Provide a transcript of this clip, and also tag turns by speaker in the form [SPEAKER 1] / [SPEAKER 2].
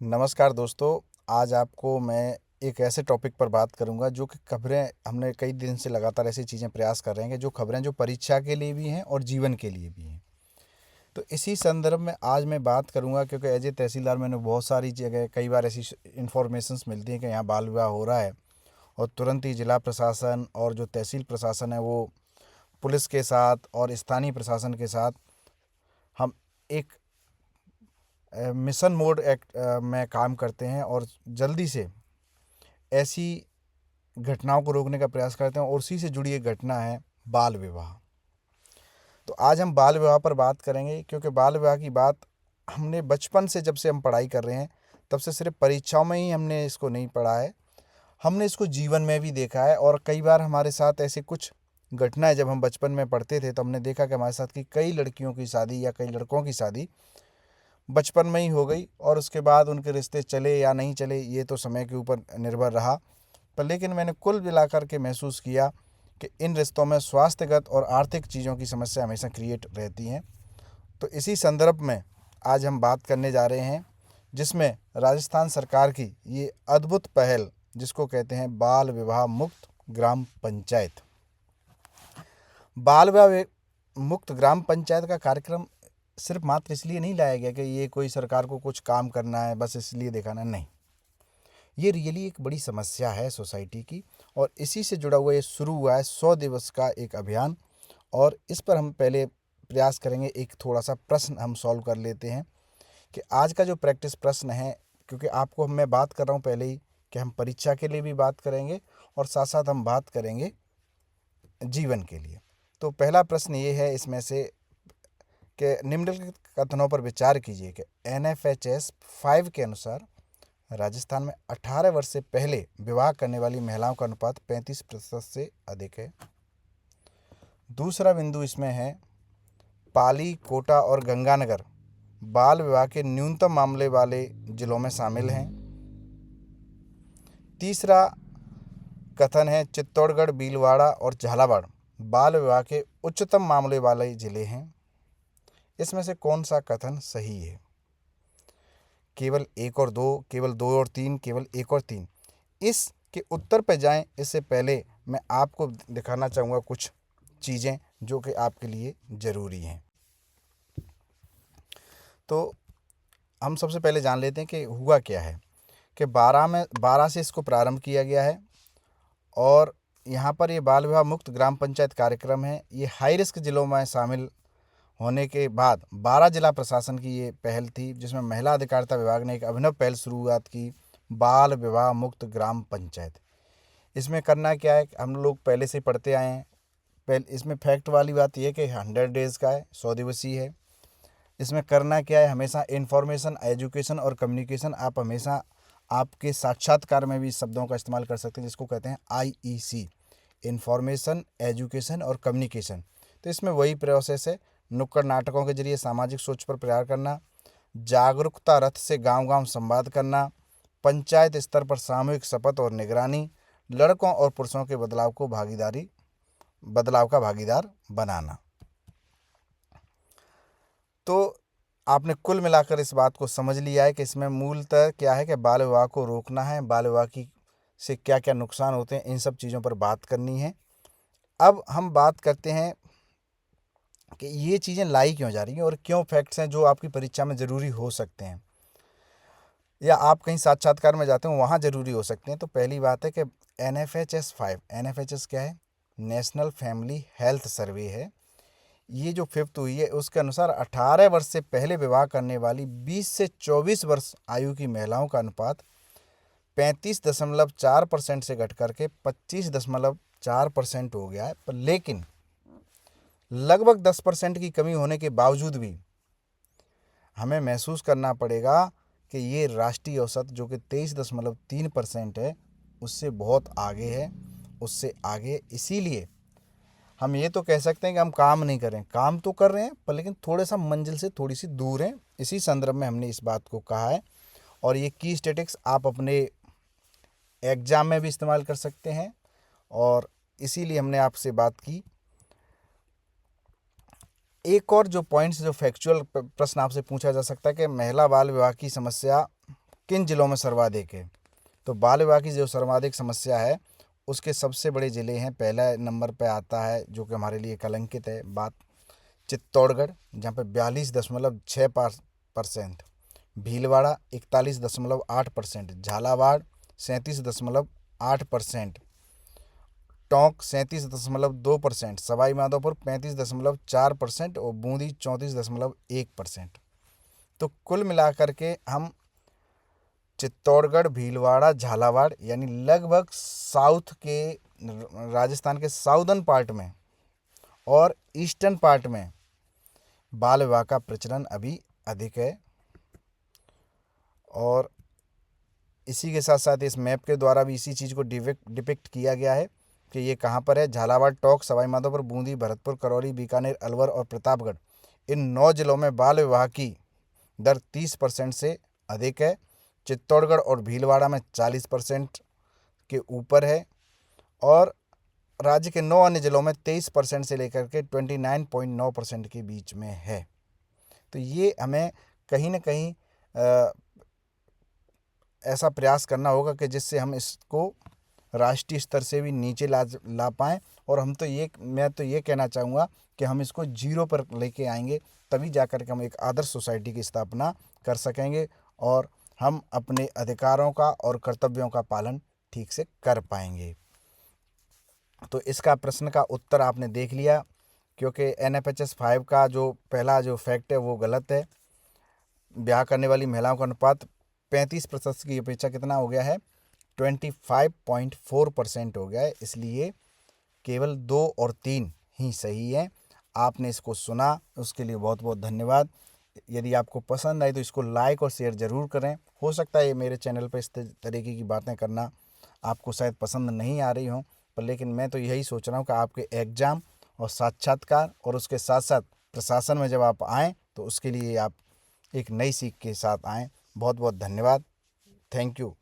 [SPEAKER 1] नमस्कार दोस्तों। आज आपको मैं एक ऐसे टॉपिक पर बात करूंगा जो कि खबरें हमने कई दिन से लगातार ऐसी चीज़ें प्रयास कर रहे हैं कि जो खबरें जो परीक्षा के लिए भी हैं और जीवन के लिए भी हैं। तो इसी संदर्भ में आज मैं बात करूंगा, क्योंकि एज ए तहसीलदार मैंने बहुत सारी जगह कई बार ऐसी इंफॉर्मेशंस मिलती हैं कि यहाँ बाल विवाह हो रहा है, और तुरंत ही जिला प्रशासन और जो तहसील प्रशासन है वो पुलिस के साथ और स्थानीय प्रशासन के साथ हम एक मिशन मोड एक्ट में काम करते हैं और जल्दी से ऐसी घटनाओं को रोकने का प्रयास करते हैं। और उसी से जुड़ी एक घटना है बाल विवाह। तो आज हम बाल विवाह पर बात करेंगे, क्योंकि बाल विवाह की बात हमने बचपन से, जब से हम पढ़ाई कर रहे हैं तब से सिर्फ परीक्षाओं में ही हमने इसको नहीं पढ़ा है, हमने इसको जीवन में भी देखा है। और कई बार हमारे साथ ऐसे कुछ घटनाएं जब हम बचपन में पढ़ते थे तो हमने देखा कि हमारे साथ की कई लड़कियों की शादी या कई लड़कों की शादी बचपन में ही हो गई, और उसके बाद उनके रिश्ते चले या नहीं चले ये तो समय के ऊपर निर्भर रहा। पर लेकिन मैंने कुल मिलाकर के महसूस किया कि इन रिश्तों में स्वास्थ्यगत और आर्थिक चीज़ों की समस्या हमेशा क्रिएट रहती हैं। तो इसी संदर्भ में आज हम बात करने जा रहे हैं, जिसमें राजस्थान सरकार की ये अद्भुत पहल, जिसको कहते हैं बाल विवाह मुक्त ग्राम पंचायत। बाल विवाह मुक्त ग्राम पंचायत का कार्यक्रम सिर्फ मात्र इसलिए नहीं लाया गया कि ये कोई सरकार को कुछ काम करना है बस इसलिए दिखाना, नहीं। ये रियली एक बड़ी समस्या है सोसाइटी की, और इसी से जुड़ा हुआ ये शुरू हुआ है 100 दिवस का एक अभियान। और इस पर हम पहले प्रयास करेंगे, एक थोड़ा सा प्रश्न हम सॉल्व कर लेते हैं कि आज का जो प्रैक्टिस प्रश्न है, क्योंकि आपको मैं बात कर रहा हूँ पहले ही कि हम परीक्षा के लिए भी बात करेंगे और साथ साथ हम बात करेंगे जीवन के लिए। तो पहला प्रश्न ये है इसमें से कि निम्नलिखित कथनों पर विचार कीजिए कि NFHS 5 के अनुसार राजस्थान में 18 वर्ष से पहले विवाह करने वाली महिलाओं का अनुपात 35% से अधिक है। दूसरा बिंदु इसमें है, पाली, कोटा और गंगानगर बाल विवाह के न्यूनतम मामले वाले जिलों में शामिल हैं। तीसरा कथन है, चित्तौड़गढ़, भीलवाड़ा और झालावाड़ बाल विवाह के उच्चतम मामले वाले जिले हैं। इसमें से कौन सा कथन सही है? केवल एक और दो, केवल दो और तीन, केवल एक और तीन। इसके उत्तर पर जाएं इससे पहले मैं आपको दिखाना चाहूँगा कुछ चीज़ें जो कि आपके लिए ज़रूरी हैं। तो हम सबसे पहले जान लेते हैं कि हुआ क्या है। कि 12 से इसको प्रारंभ किया गया है, और यहाँ पर ये बाल विवाह मुक्त ग्राम पंचायत कार्यक्रम है। ये हाई रिस्क जिलों में शामिल होने के बाद 12 जिला प्रशासन की ये पहल थी, जिसमें महिला अधिकारिता विभाग ने एक अभिनव पहल शुरुआत की, बाल विवाह मुक्त ग्राम पंचायत। इसमें करना क्या है, हम लोग पहले से पढ़ते आए हैं। पहले इसमें फैक्ट वाली बात यह है कि 100 डेज़ का है, 100 दिवसीय है। इसमें करना क्या है, हमेशा इन्फॉर्मेशन, एजुकेशन और कम्युनिकेशन, आप हमेशा आपके साक्षात्कार में भी इस शब्दों का इस्तेमाल कर सकते हैं, जिसको कहते हैं IEC, इन्फॉर्मेशन, एजुकेशन और कम्युनिकेशन। तो इसमें वही प्रोसेस है, नुक्कड़ नाटकों के जरिए सामाजिक सोच पर प्रयास करना, जागरूकता रथ से गांव-गांव संवाद करना, पंचायत स्तर पर सामूहिक शपथ और निगरानी, लड़कों और पुरुषों के बदलाव का भागीदार बनाना। तो आपने कुल मिलाकर इस बात को समझ लिया है कि इसमें मूलतः क्या है कि बाल विवाह को रोकना है, बाल विवाह की से क्या क्या नुकसान होते हैं, इन सब चीज़ों पर बात करनी है। अब हम बात करते हैं कि ये चीज़ें लाई क्यों जा रही हैं और क्यों फैक्ट्स हैं जो आपकी परीक्षा में ज़रूरी हो सकते हैं, या आप कहीं साक्षात्कार में जाते हो वहाँ ज़रूरी हो सकते हैं। तो पहली बात है कि NFHS 5, NFHS क्या है, नेशनल फैमिली हेल्थ सर्वे है। ये जो 5th हुई है उसके अनुसार 18 वर्ष से पहले विवाह करने वाली 20 से 24 वर्ष आयु की महिलाओं का अनुपात 35.4% से घट करके 25.4% हो गया है। पर लेकिन लगभग 10% की कमी होने के बावजूद भी हमें महसूस करना पड़ेगा कि ये राष्ट्रीय औसत जो कि 23.3% है उससे बहुत आगे है, उससे आगे। इसीलिए हम ये तो कह सकते हैं कि हम काम नहीं करें, काम तो कर रहे हैं पर लेकिन थोड़े सा मंजिल से थोड़ी सी दूर हैं। इसी संदर्भ में हमने इस बात को कहा है, और ये की स्टैटिक्स आप अपने एग्ज़ाम में भी इस्तेमाल कर सकते हैं, और इसीलिए हमने आपसे बात की। एक और जो पॉइंट्स, जो फैक्चुअल प्रश्न आपसे पूछा जा सकता है कि महिला बाल विवाह की समस्या किन जिलों में सर्वाधिक है? तो बाल विवाह की जो सर्वाधिक समस्या है उसके सबसे बड़े ज़िले हैं। पहला नंबर पे आता है जो कि हमारे लिए कलंकित है बात, चित्तौड़गढ़, जहाँ पे 42.6%, भीलवाड़ा 41.8%, झालावाड़ 37.8%, टोंक 37.2%, सवाई माधोपुर 35.4% और बूंदी 34.1%। तो कुल मिलाकर के हम चित्तौड़गढ़, भीलवाड़ा, झालावाड़ यानी लगभग साउथ के, राजस्थान के साउदर्न पार्ट में और ईस्टर्न पार्ट में बाल विवाह का प्रचलन अभी अधिक है। और इसी के साथ साथ इस मैप के द्वारा भी इसी चीज़ को डिपिक्ट किया गया है कि ये कहाँ पर है। झालावाड़, टोंक, सवाई माधोपुर, बूंदी, भरतपुर, करौली, बीकानेर, अलवर और प्रतापगढ़, इन 9 जिलों में बाल विवाह की दर 30% से अधिक है। चित्तौड़गढ़ और भीलवाड़ा में 40% के ऊपर है और राज्य के 9 अन्य जिलों में 23% से लेकर के 29.9% के बीच में है। तो ये हमें कहीं ना कहीं ऐसा प्रयास करना होगा कि जिससे हम इसको राष्ट्रीय स्तर से भी नीचे ला पाएँ। और मैं तो ये कहना चाहूँगा कि हम इसको 0 पर लेके आएंगे, तभी जाकर के हम एक आदर्श सोसाइटी की स्थापना कर सकेंगे और हम अपने अधिकारों का और कर्तव्यों का पालन ठीक से कर पाएंगे। तो इसका प्रश्न का उत्तर आपने देख लिया, क्योंकि NFHS 5 का जो पहला जो फैक्ट है वो गलत है। ब्याह करने वाली महिलाओं का अनुपात 35% की अपेक्षा कितना हो गया है, 25.4% हो गया है। इसलिए केवल 2 और 3 ही सही है। आपने इसको सुना, उसके लिए बहुत बहुत धन्यवाद। यदि आपको पसंद आए तो इसको लाइक और शेयर ज़रूर करें। हो सकता है ये मेरे चैनल पर इस तरीके की बातें करना आपको शायद पसंद नहीं आ रही हों, पर लेकिन मैं तो यही सोच रहा हूँ कि आपके एग्ज़ाम और साक्षात्कार और उसके साथ साथ प्रशासन में जब आप आएँ तो उसके लिए आप एक नई सीख के साथ आएँ। बहुत बहुत धन्यवाद। Thank you.